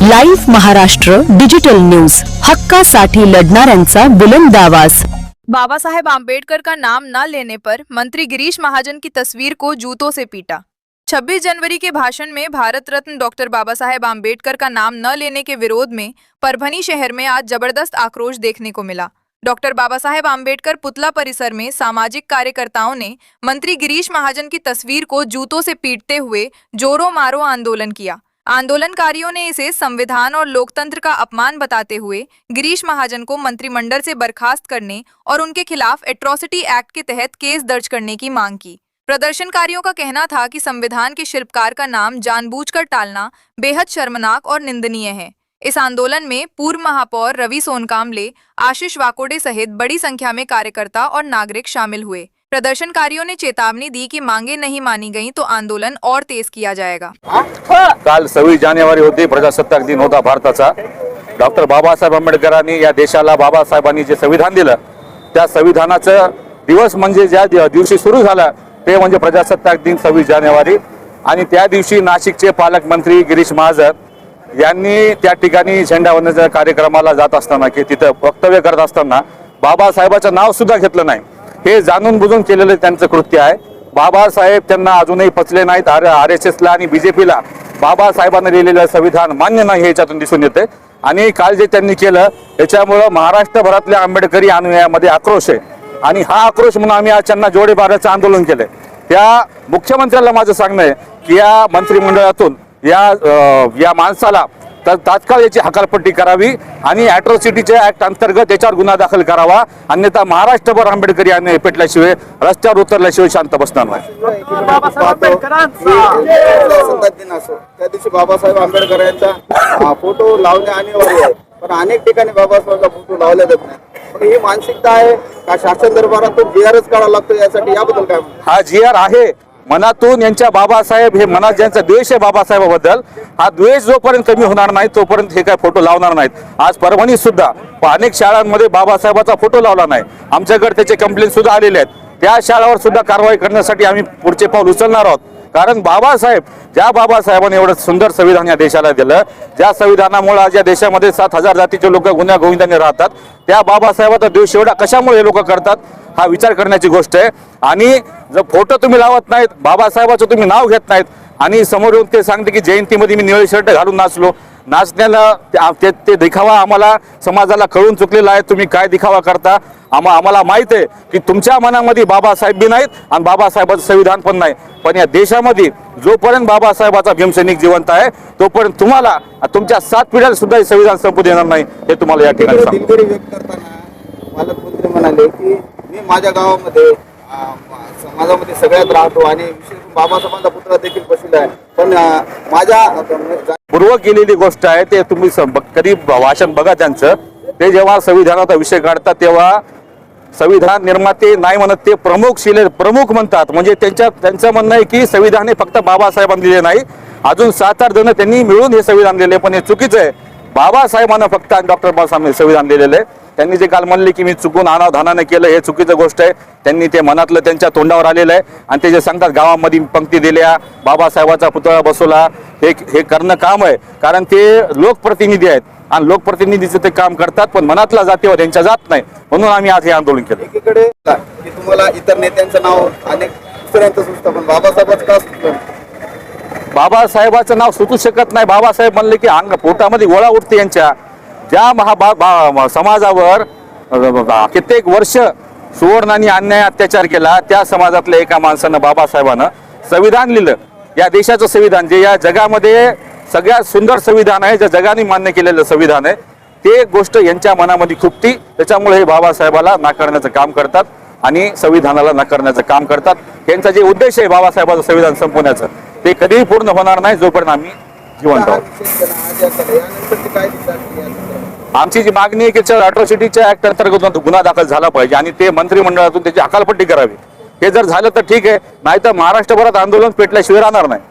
Live Maharashtra digital news, हक्कासाठी लढणाऱ्यांचा बुलंद आवाज। बाबा साहेब आम्बेडकर का नाम न लेने पर मंत्री गिरीश महाजन की तस्वीर को जूतों से पीटा। 26 जनवरी के भाषण में भारत रत्न डॉक्टर बाबा साहेब आम्बेडकर का नाम न लेने के विरोध में परभनी शहर में आज जबरदस्त आक्रोश देखने को मिला। डॉक्टर बाबा साहेब आम्बेडकर पुतला परिसर में सामाजिक कार्यकर्ताओं ने मंत्री गिरीश महाजन की तस्वीर को जूतों से पीटते हुए जोरों मारो आंदोलन किया। आंदोलनकारियों ने इसे संविधान और लोकतंत्र का अपमान बताते हुए गिरीश महाजन को मंत्रिमंडल से बर्खास्त करने और उनके खिलाफ एट्रॉसिटी एक्ट के तहत केस दर्ज करने की मांग की। प्रदर्शनकारियों का कहना था कि संविधान के शिल्पकार का नाम जानबूझकर टालना बेहद शर्मनाक और निंदनीय है। इस आंदोलन में पूर्व महापौर रवि सोनकामले, आशीष वाकोडे सहित बड़ी संख्या में कार्यकर्ता और नागरिक शामिल हुए। प्रदर्शनकारियों ने चेतावनी दी कि मांगे नहीं मानी गई तो आंदोलन और तेज किया जाएगा। काल 26 जानेवारी होती, प्रजासत्ताक दिन होता भारताचा। डॉक्टर बाबासाहेब आंबेडकरांनी या देशाला बाबासाहेबांनी जे संविधान दिलं त्या संविधानाचा दिवस म्हणजे ज्या दिवशी सुरू झाला ते म्हणजे प्रजासत्ताक दिन 26 जानेवारी। आणि त्या दिवशी नाशिकचे पालकमंत्री गिरीश महाजन यांनी त्या ठिकाणी झेंडावंदनाच्या कार्यक्रमाला जात असताना की तिथे वक्तव्य करत असताना बाबासाहेबांचं नाव सुद्धा घेतलं नाही। हे जाणून बुजून केलेलं त्यांचं कृत्य आहे। बाबासाहेब त्यांना अजूनही पचले नाहीत। RSSला आणि BJPला बाबासाहेबांनी लिहिलेलं संविधान मान्य नाही हे याच्यातून दिसून येते। आणि काल जे त्यांनी केलं त्याच्यामुळे महाराष्ट्रभरातल्या आंबेडकरी अनुयायांमध्ये आक्रोश आहे आणि हा आक्रोश म्हणून आम्ही आज त्यांना जोडे मारण्याचं आंदोलन केले। त्या मुख्यमंत्र्याला माझं सांगणं आहे की या मंत्रिमंडळातून या माणसाला तात्काळ याची हकालपट्टी करावी आणि अॅट्रॉसिटीच्या ऍक्ट अंतर्गत त्याच्यावर गुन्हा दाखल करावा, अन्यथा महाराष्ट्रभर आंबेडकरी अन्याय पेटल्याशिवाय रस्त्यावर उतरल्याशिवाय शांत बसणार नाही। त्या दिवशी बाबासाहेब आंबेडकर यांचा फोटो लावणे अनिवार्य आहे, पण अनेक ठिकाणी बाबासाहेबांचा फोटो लावला जात नाही। ही मानसिकता आहे का शासन दरबारातून GRच काढावा लागतो यासाठी? याबद्दल काय? हा GR आहे मनातून यांच्या बाबासाहेब हे मनात ज्यांचा द्वेष आहे बाबासाहेबाबद्दल, हा द्वेष जोपर्यंत कमी होणार नाही तोपर्यंत हे काय फोटो लावणार नाहीत। आज परभणीत सुद्धा अनेक शाळांमध्ये बाबासाहेबाचा फोटो लावला नाही। आमच्याकडे त्याचे कंप्लेंट सुद्धा आलेले आहेत। त्या शाळांवर सुद्धा कारवाई करण्यासाठी आम्ही पुढचे पाऊल उचलणार आहोत। कारण बाबासाहेब ज्या बाबासाहेबांनी एवढं सुंदर संविधान या देशाला दिलं, ज्या संविधानामुळे आज या देशामध्ये 7,000 जातीचे लोक गुन्ह्या गोविंदाने राहतात, त्या बाबासाहेबाचा द्वेष एवढा कशामुळे हे लोक करतात हा विचार करण्याची गोष्ट आहे। आणि जर फोटो तुम्ही लावत नाहीत, बाबासाहेबाचं तुम्ही नाव घेत नाहीत आणि समोर येऊन ते सांगते की जयंतीमध्ये मी निळे शर्ट घालून नाचलो, नाचण्याला ते दिखावा आम्हाला समाजाला कळून चुकलेला आहे। तुम्ही काय दिखावा करता आम्हाला माहित आहे की तुमच्या मनामध्ये बाबासाहेब बी नाहीत आणि बाबासाहेबाचं संविधान पण नाही। पण या देशामध्ये जोपर्यंत बाबासाहेबाचा भीमसैनिक जिवंत आहे तोपर्यंत तुम्हाला तुमच्या 7 पिढ्याला सुद्धा हे संविधान संपू देणार नाही हे तुम्हाला या ठिकाणी सांगतो। व्यक्त करताना पालकमंत्री म्हणाले की मी माझ्या गावामध्ये समाजामध्ये सगळ्यात राहतो आणि विशेष बाबासाहेबांचा पुतळा देखील बसवला आहे, पण माझ्या पूर्व केलेली गोष्ट आहे। ते तुम्ही कधी भाषण बघा त्यांचं, ते जेव्हा संविधानाचा विषय काढतात तेव्हा संविधान निर्माते नाही म्हणत, ते प्रमुख म्हणतात। म्हणजे त्यांचं म्हणणं आहे की संविधान हे फक्त बाबासाहेबांनी दिले नाही, अजून 7-8 जण त्यांनी मिळून हे संविधान दिले, पण हे चुकीचं आहे। बाबासाहेबांना फक्त डॉक्टर बाबासाहेबांनी संविधान दिलेलं आहे। त्यांनी जे काल म्हणले की मी चुकून अनावधानाने केलं हे चुकीचं गोष्ट आहे। त्यांनी ते मनातलं त्यांच्या तोंडावर आलेलं आहे आणि ते जे सांगतात गावामध्ये पंक्ती दिल्या, बाबासाहेबाचा पुतळा बसवला, हे करणं काम आहे। कारण ते लोकप्रतिनिधी आहेत आणि लोकप्रतिनिधीचं ते काम करतात, पण मनातला जातीवर त्यांच्या जात नाही, म्हणून आम्ही आज हे आंदोलन केलं। एकीकडे की तुम्हाला इतर नेत्यांचं नाव अनेक दुसऱ्यांचं सुचतं, पण बाबासाहेबांचं का सुचलं? बाबासाहेबाचं नाव सुचू शकत नाही। बाबासाहेब म्हणले की अंग पोटामध्ये गोळा उठते यांच्या। ज्या समाजावर कित्येक वर्ष सुवर्णांनी अन्याय अत्याचार केला, त्या समाजातल्या एका माणसानं बाबासाहेबांना संविधान लिहिलं, या देशाचं संविधान जे या जगामध्ये सगळ्यात सुंदर संविधान आहे, ज्या जगाने मान्य केलेलं संविधान आहे, ते गोष्ट यांच्या मनामध्ये खुपती। त्याच्यामुळे हे बाबासाहेबाला नाकारण्याचं काम करतात आणि संविधानाला नाकारण्याचं काम करतात। यांचा जे उद्देश आहे बाबासाहेबाचं संविधान संपवण्याचं ते कधीही पूर्ण होणार नाही जोपर्यंत आम्ही जिवंत आहोत। आमची जी मागणी आहे की अॅट्रॉसिटीच्या ऍक्ट अंतर्गत गुन्हा दाखल झाला पाहिजे आणि ते मंत्रिमंडळातून त्याची हकालपट्टी करावी। हे जर झालं तर ठीक आहे, नाहीतर महाराष्ट्रभरात आंदोलन पेटल्याशिवाय राहणार नाही।